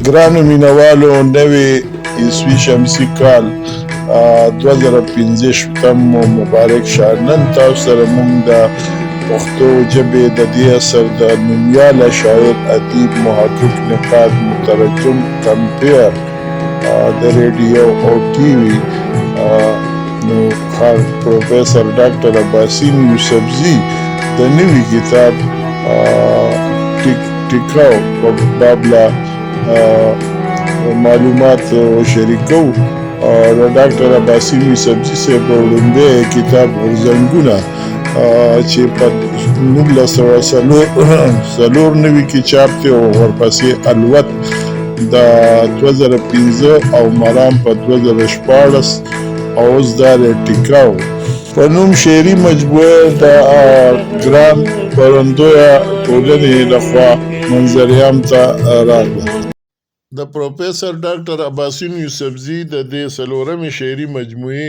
ګرانو مینوالو نوې عیسوي شمسي کال 2015 مو مبارک شه. نن تاسو سره موږ د پښتو ژبې د دې اثر د نومیاله شاعر ادیب محقق نقاد مترجم کمپیر د ریډیو او ټي وي نو پروفیسر ډاکټر عباسین یوسفزي د نوي کتاب ټیکاو په بابلا معلومات شریکو. د ډاکټر عباسین یوسفزي صاحب وړاندې کتاب غورځنګونه چې په 1904 کې چاپ دی او ورپسې الوت د 2015 او مرام په 2014 او اوس دا ټیکاو په نوم شعري مجموعه د ګران پرندویه ټولنې لخوا منظریام ته راغله. د پروفیسر ډاکټر عباسین یوسفزي د دې څلورمې شعري مجموعې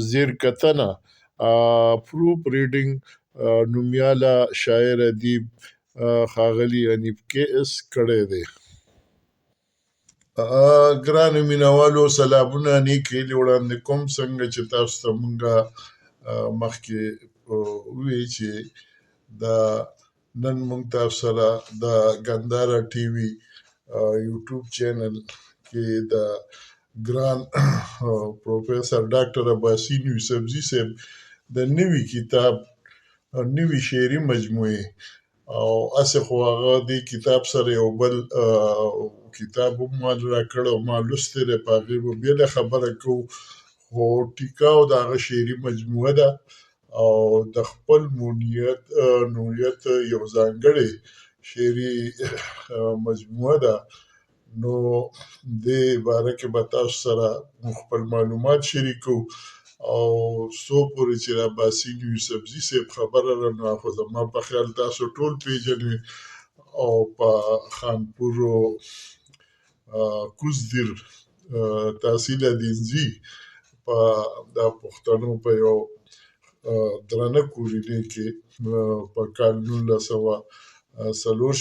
زیرکتنه پروف ریډینګ نومیاله شاعر ادیب ښاغلي حنیف کیس کړی دی. ګرانو مینوالو سلامونه نیک هیلې وړاندې کوم. څنګه چې تاسو ته مونږه مخکې ووایي چې نن مونږ تاسو سره د ګنداره ټي وي یوټیوب چینل کې د ګران پروفیسر ډاکټر عباسین یوسفزي صاحب د نوي کتاب نوي شعري مجموعې او اسې خو هغه دې کتاب سره یو بل کتاب هم مال راکړ او ما لوستی دی، په هغې به بېله خبره کوو. خو ټیکاو د هغه شعري مجموعه ده او د خپل نوعیت یو ځانګړی شعري مجموعه ده. نو دې باره کې به تاسو سره خپل معلومات شریکو او څو پورې چې د عباسین یوسفزي صاحب خبره رانه خو زما په خیال تاسو ټول پیژنئ او په خانپور کوزدیر تحصیل دینزي د پښتنو په یو درنه کورنۍ کې په کال 1940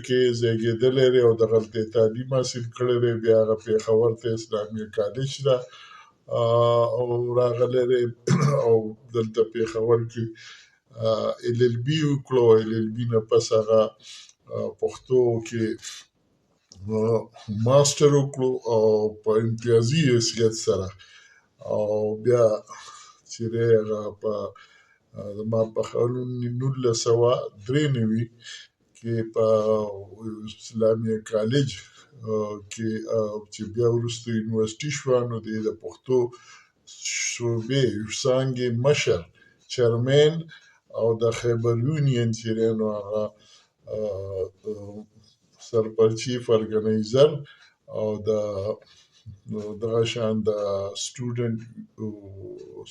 کې زیږېدلی دی او دغلته یې تعلیم حاصل کړی دی. بیا هغه پېښور ته اسلامي کالج ته راغلی دی او دلته پېښور کې LLB وکړو. LLB نه پس هغه پښتو کې ماسټر وکړو او په امتیازي حیثیت سره او بیا چې دی هغه زما په خیال 1993 کې په اسلامي کالج کې چې بیا وروسته یونیورسټي شوه نو د پښتو شعبې څانګې مشر چیرمین او د خیبر یونین چې دی نو هغه سرپرچیف ارګنایزر او دغه شان د سټوډنټ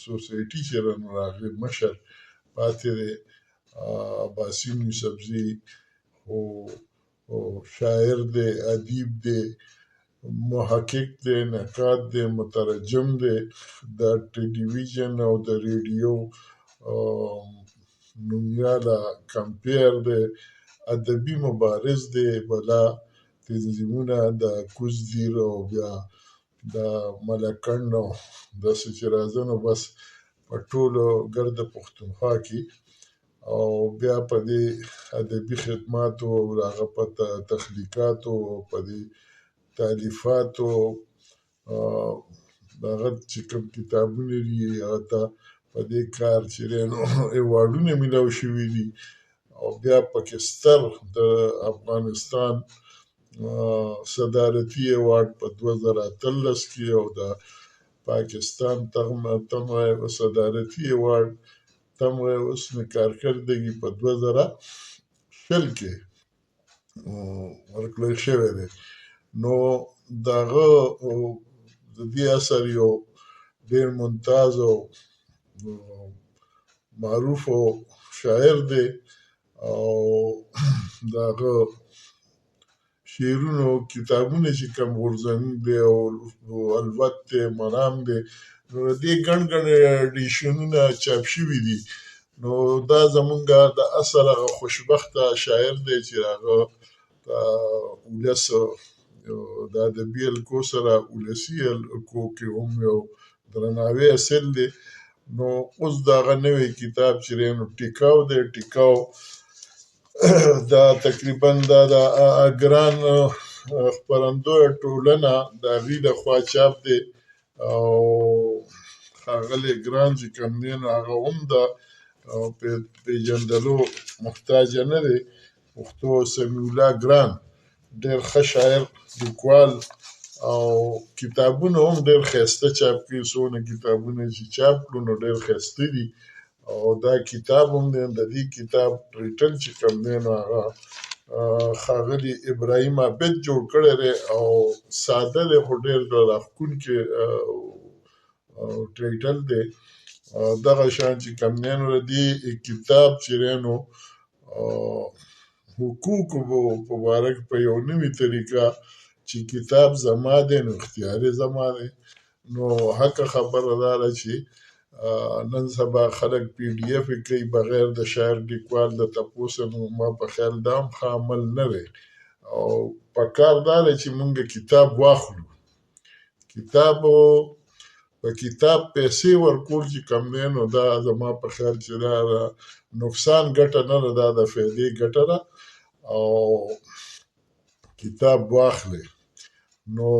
سوسایټي چې دی نو هغې مشر پاتې دی. عباسین یوسفزي شاعر دی، ادیب دی، محقق دی، نقاد دی، مترجم دی، د ټلویزیون او د ریډیو نومیاله کمپیر دی، ادبي مبارز دی. بلا تنظیمونه د کوزدیر او بیا د ملکنډ او داسې چې راځه نو بس په ټولو ګرده پښتونخوا کې او بیا په دې ادبي خدماتو او هغه په تخلیقاتو او په دې تالیفاتو هغه چې کوم کتابونه دي هغه ته په دې کار چې دی نو ایوارډونه میلاو شوي دي او بیا پکې ستر د افغانستان صدارتي ایوارډ په 2013 کې او د پاکستان تمغه صدارتي ایوارډ تمغه حسن کارکردگی په 2020 کې ورکړل شوی دی. نو دغه د دې اثر یو ډېر ممتاز او معروف شاعر دی او دغه شعرونو کتابونه چې کوم غورځنګ دی او الوت دی، مرام دی، نو دې ګڼ ایډیشنونه چاپ شوي دي. نو دا زمونږ د اصل هغه خوشبخته شاعر دی چې هغه ولس د ادبي الکو سره ولسي الکو کې هم یو درناوی حاصل دی. نو اوس د هغه نوی کتاب چې دی نو ټیکاو دی. ټیکاو دا تقریبا دا د ګران خپرندویه ټولنه د هغوی لخوا چاپ دی او ښاغلی ګران چې کوم دی نو هغه هم د پیژندلو محتاجه نه دی. پښتو سمیع الله ګران ډېر ښه شاعر، لیکوال او کتابونه هم ډېر ښایسته چاپ کړي. څونه کتابونه چې چاپ کړو نو ډېر ښایسته دي او دا کتاب هم دی. د دې کتاب ټایټل چې کوم دی نو هغه ښاغلي ابراهیم عابد جوړ کړی دی او ساده دی خو ډېر راښکونکی ټایټل دی. دغه شان چې کوم دی نو د دې کتاب چې دی نو حقوقو په باره کې په یو نوې طریقه چې کتاب زما دی نو اختیاري زما دی. نو حقه خبره دا ده چې نن سبا خلک پی ډي اف کوي بغیر د شاعر لیکوال د تپوسه. نو ما په خیال دا هم ښه عمل نه دی او پکار دا دی چې مونږ کتاب واخلو. په کتاب پیسې ورکول چې کوم دی نو دا زما په خیال چې دا نقصان ګټه نه ده، دا د فایدې ګټه ده او کتاب واخلئ. نو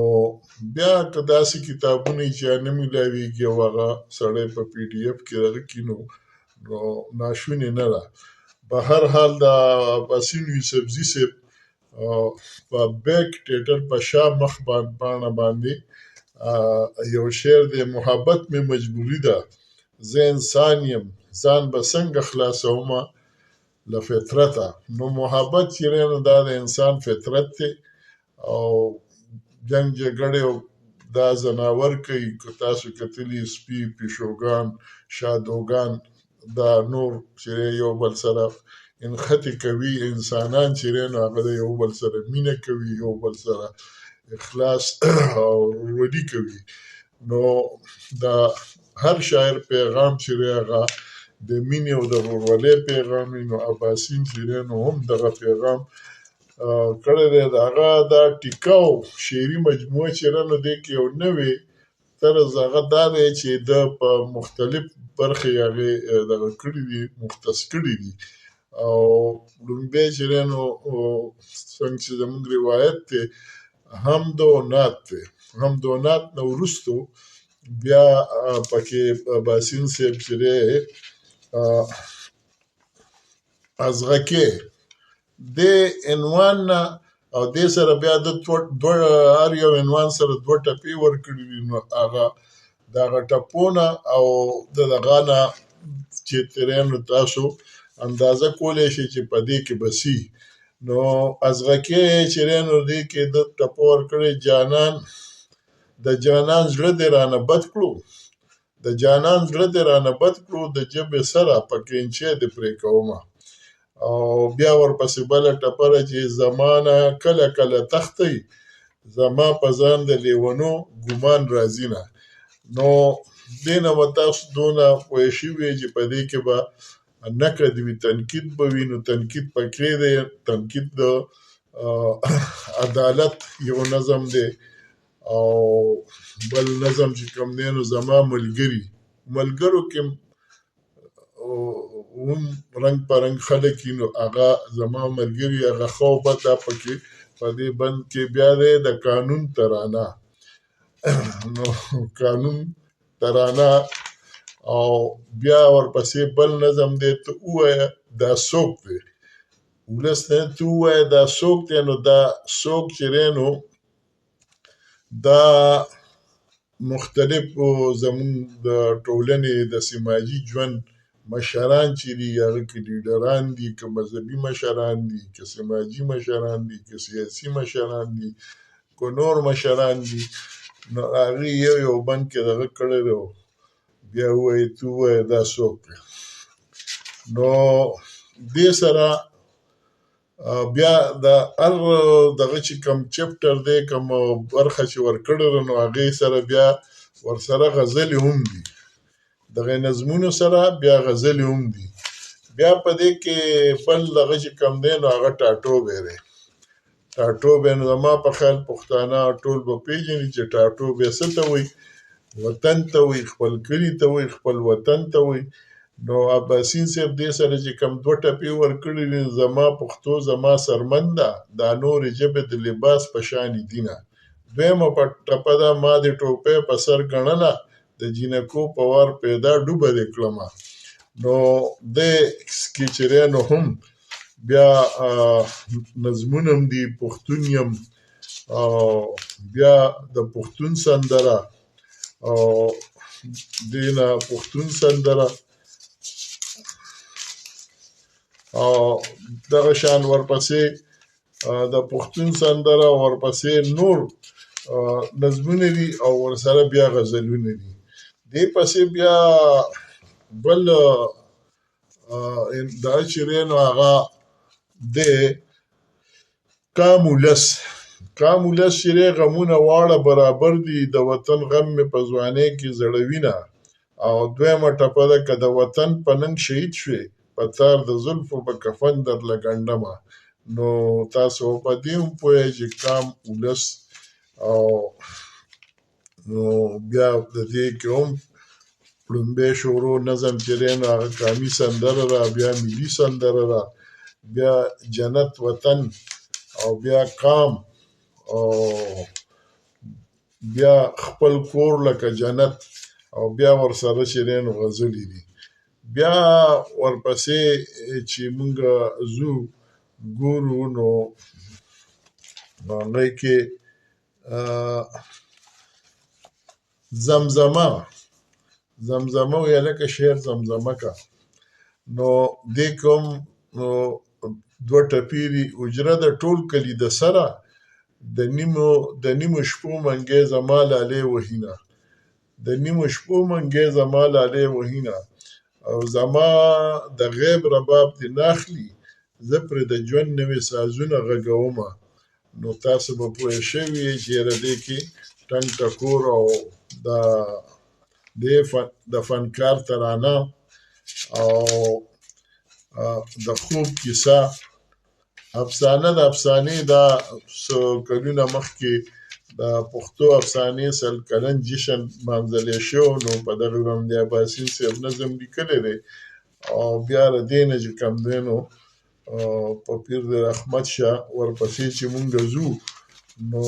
بیا که داسې کتابونه چې نه میلاویږي او هغه سړی په پی ډي اف کې دغه کړي نو ناشونې نه ده. په هر حال د عباسین یوسفزي صاحب په بیک ټیټر په شا مخ پاڼه باندې یو شعر دی: محبت مې مجبوري ده، زه انسان یم، ځان به څنګه خلاصومه له فطرته. نو محبت چې دی نو دا د انسان فطرت دی او جنگ جګړې دا ځناور کوي. که تاسو کتلي سپي، پیشوګان، شادوګان دا نور چې یو بل سره انخطې کوي. انسانان چې دی نو هغه د یو بل سره مینه کوي، یو بل سره اخلاص او ورورولي کوي. نو دا هر شاعر پیغام چې دی هغه د مینې او د ورورولۍ پیغام وي. نو عباسین چې دی نو هم دغه پیغام کړی دی. د هغه دا ټیکاو شعري مجموعه چې ده نو دې کې یو نوی طرز هغه دا دی چې ده په مختلف برخې هغې دغه کړي دي، مختص کړي دي. او لومبی چې دی نو څنګه چې زموږ روایت دی حمد و نعت دی. حمد و نعت نه وروستو بیا پکې عباسین صاحب چې دی ازغکې دې عنوان نه او دې سره بیا د هر یو عنوان سره دوه ټپې ورکړي دي. نو هغه د هغه ټپونه او د دغه نه چې ترې نو تاسو اندازه کولی شئ چې په دې کې به څه. نو ازغکې چې دی نو دې کې د ټپه ورکړې: جانان د جانان زړه دې رانه بد کړو، د جانان زړه دې رانه بد کړو، د ژبې سره په کینچې دې پرې کومه. او بیا ورپسې بله ټپه ده چې زمانه کله کله تختی، زما په ځان د لیونو ګمان راځي نه. نو دې نه به تاسو دونه پوه شوي چې په دې کې به نقد وي، تنقید به وي. نو تنقید پکې دی. تنقید د عدالت یو نظم دی او بل نظم چې کوم دی نو زما ملګرو کې هم رنګ په رنګ خلک وي. نو هغه زما ملګري هغه ښه او بد دا پکې په دې بند کې بیا دی د قانون ترانه. نو قانون ترانه او بیا ورپسې بل نظم دی: ته ووایه دا څوک دی. ولس ته ته ووایه دا څوک دی. نو دا څوک چې دی نو دا مختلفو زموږ د ټولنې د سماجي ژوند مشران چې دي، هغه کې لیډران دي، که مذهبي مشران دي، که سماجي مشران دي، که سیاسي مشران دي، که نور مشران دي. نو هغې یو بند کې دغه کړی دی. بیا ووایي ته ووایه دا څوک دی. نو دې سره بیا د هر دغه چې کوم چپټر دی، کوم برخه چې ورکړې ده نو هغې سره بیا ورسره غزلې هم دي. دغه نظمونو سره بیا غزلې هم دي. بیا په دې کې بل دغه چې کوم دی نو هغه ټاټوبی دی. ټاټوبی نو زما په خیال پښتانه ټول به پېژني چې ټاټوبی څه ته وایي. وطن ته وایي، خپل کلي ته وایي، خپل وطن ته وایي. نو عباسین صاحب دې سره چې کم دوه ټپې ورکړي دي، زما پښتو زما سرمن ده، دا نورې ژبې د لباس په شانې دینه. دویمه ټپه ده، ما د ټوپۍ په سر ګڼله، د جینکو په وار پیدا ډوبه دې کړمه. نو دې کې چې دی نو هم بیا نظمونه هم دي، پښتون یم، بیا د پښتون سندره، دې نه پښتون سندره دغه شان ورپسې د پښتون سندره، ورپسې نور نظمونه دي او ورسره بیا غزلونه دي. دې پسې بیا بل دا چې دی نو هغه د قام ولس چې دی، غمونه واړه برابر دي، د وطن غم مې په ځوانۍ کې زړوینه. او دویمه ټپه ده، که د وطن په ننګ شهید شوې، په تار د زلفو به کفن درله ګنډمه. نو تاسو په دې هم پوهیږئ چې قام ولس. او نو بیا د دې کې هم پړومبی شورو نظم چې دی نو هغه قامي سندره ده، بیا ملي سندره ده، بیا جنت وطن، او بیا قام، او بیا خپل کور لکه جنت، او بیا ورسره چې دی نو غزلې دي. بیا ورپسې چې موږ ځو ګورو نو هغې کې زمزمه ویه لکه شعر زمزمه که. نو دې کې هم دوه ټپې دي، اجره د ټول کلي د سره، د نیمو شپو منګی زما لالې وهینه، د نیمو شپو منګی زما لالې وهینه، او زما د غیب رباب دې ناخلي، زه پرې د ژوند نوي سازونه غږومه. نو تاسو به پوه شوي یئ چې یاره دې کې ټنګ ټکور او د فنکار ترانه او د خوب کیسه، افسانه د افسانې دا څو کلونه مخکې د پښتو افسانې 100 کلن جشن مانځلی شو. نو په دغه باندې عباسین صاحب نظم لیکلی دی. او بیا د دې نه چې کوم دی نو په پیر د رحمت شاه ورپسې چې مونږ ځو نو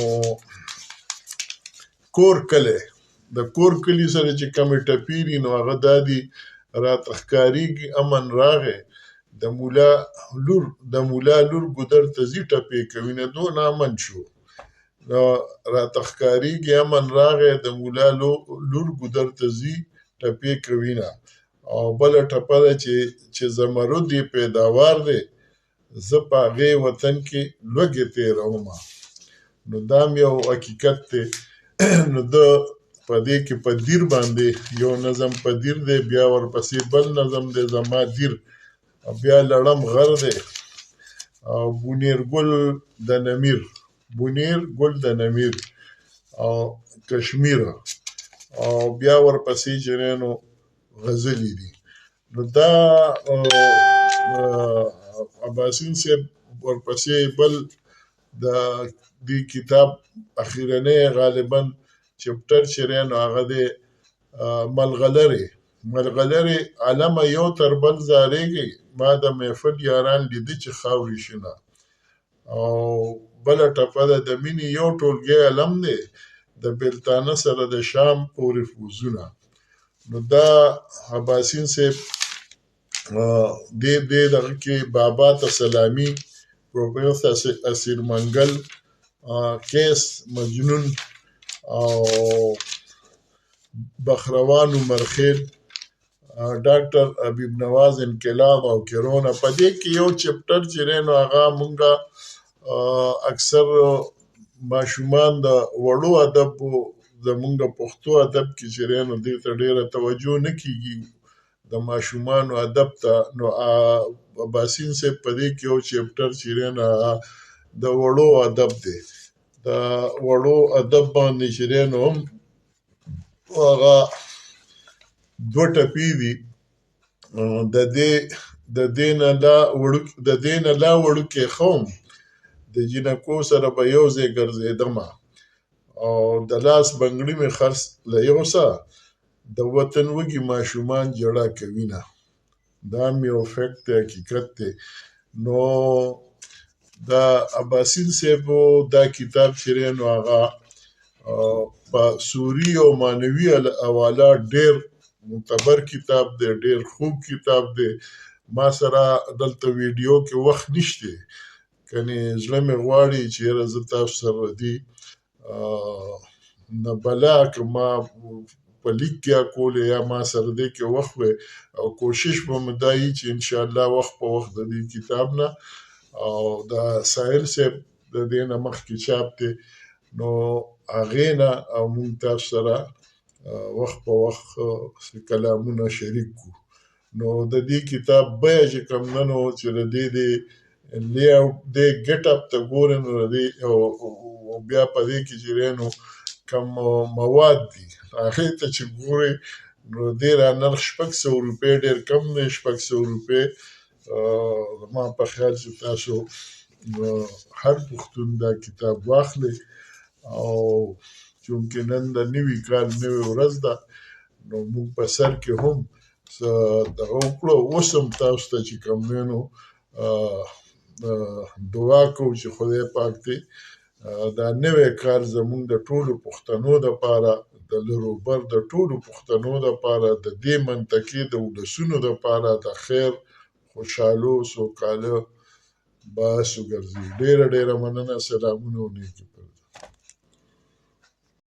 کور کلی، د کور کلي سره چې کومې ټپې دي نو هغه دا دي، راته ښکارېږي امن راغی، د مولا لور ګودر ته ځي ټپې کوي، نه دونه امن شو. راته ښکارېږي امن راغی، د مولا لور ګودر ته ځي ټپې کوي نه. او بله ټپه ده چې زمرد یې پیداوار دی، زه په هغې وطن کې لوږې تېرومه. نو دا هم یو حقیقت دی. نو ده په دې کې په دیر باندې یو نظم په دیر دی، بیا ورپسې بل نظم دی زما دیر، بیا لړم غر دی، او بونیر ګل د نمیر او کشمیر، او بیا ورپسې چې دی نو غزلې دي. نو دا عباسین صاحب ورپسې بل د دې کتاب اخیرنی غالبا چپټر چې دی نو هغه دی ملغلرې علمه یو تر بل زارېږي، ما د محفل یاران لیده چې خاورې شنه. او بله ټپه ده، د مینې یو ټولګی علم دی، د بېلتانه سره د شام پورې فوزونه. نو دا عباسین صاحب دې دغه کې بابا ته سلامي، پروفیسر اسیر منګل، کیس مجنون، او بخروان عمرخیل، ډاکټر حبیب نواز انقلاب او کرونا. په دې کې یو چپټر چې دی نو هغه مونږه اکثر ماشومان د وړو ادب زمونږ پښتو ادب کې چې دی نو دې ته ډېره توجه نه کېږي، د ماشومانو ادب ته. نو عباسین صاحب په دې کې یو چپټر چې دی نو د وړو ادب دی، د وړو ادب باندې چې دی نو هم هغه دوه ټپې دي، د دې نه لا وړوکی قوم، د جنکو سره به یو ځای ګرځېدم او د لاس بنګړي مې خرڅ له یو څه د وطن وږي ماشومان جړه کوي نه. دا مې یو فیکټ دی، حقیقت دی. نو دا عباسین صاحبو دا کتاب چې دی نو هغه په سوري او معنوي حواله ډېر معتبر کتاب دی، ډېر خوب کتاب دی. ما سره دلته ویډیو کې وخت نشته، کنې زړه مې غواړي چې یاره زه تاسو سره دي نه بلا که ما په لیک کې کولې یا ما سره دی کې وخت وی او کوشش به مې دا وي چې انشاءالله وخت په وخت د دې کتاب نه او دا ساحل صاحب د دې نه مخکې چاپ دی نو هغې نه او مونږ تاسو سره وخت په وخت کلامونه شریک کړو. نو د دې کتاب بیه چې کوم نه نو چې د دې د لیاوټ دی ګټ اپ ته ګورې نو د دې او بیا په دې کې چې دی نو کوم مواد دي هغې ته چې ګورې نو دې را نرخ 600 روپۍ ډېر کم دی. 600 روپۍ زما په خیال چې تاسو هر پښتون دا کتاب واخلئ او چونکې نن د نوي کال نوې ورځ ده نو موږ په سر کې هم دغه وکړو. اوس هم تاسو ته چې کوم دی نو دعا کوو چې خدای پاک دې دا نوی کال زموږ د ټولو پښتنو دپاره د لر و بر د ټولو پښتنو دپاره د دې منطقې د ولسونو دپاره د خیر خوشحالو سوکاله باعث وګرځي. ډېره ډېره مننه. سلامونه او نیکي.